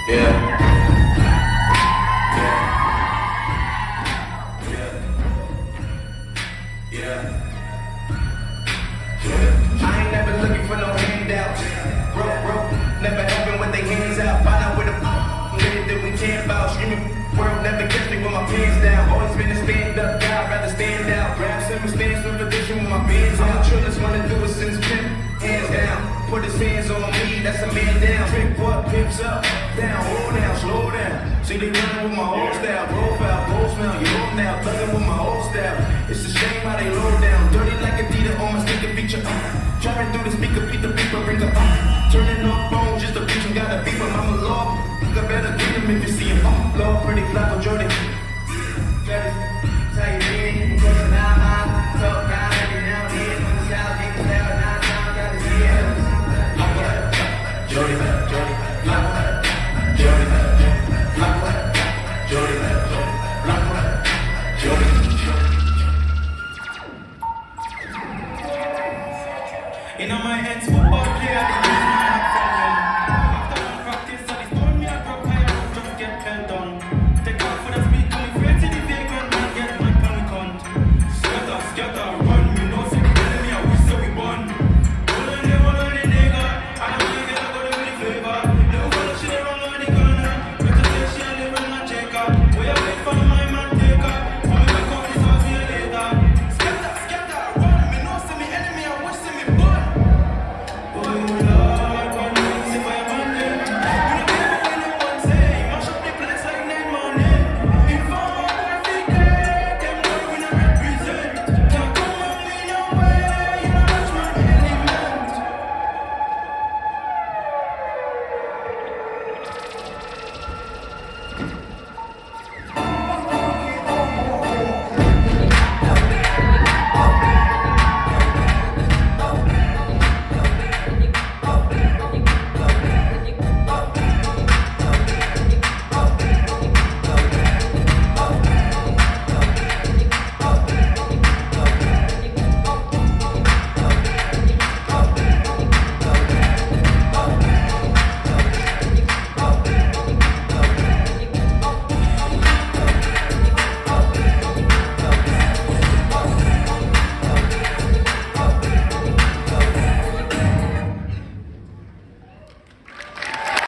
Yeah. I ain't never looking for no handouts. Broke, never helping with their hands out. Find out where the niggas that we can't about. Screaming world, never catch me with my pants down. Always been a stand-up guy, rather stand out. Grab simple stance with position with my bands out. Trillers wanna do it since pimp, hands down. Put his hands on me, that's a man down. Trick what, pimps up, down, hold down, slow down. See they running with my old style, profile, post smell, you old now, thugging with my old style. It's a shame how they low down, dirty like Adidas on my sneaker feature. Driving through the speaker, beat the beeper, bring her turning off phones just to reach him, gotta beep him. I'm a law, you got better greet him if you see him. Law, pretty fly for Jordan. Tell you then, you go to 9 miles, talk down every now and then. When the south people down 9 times, gotta see it. Jordan, Jordan, Jordan.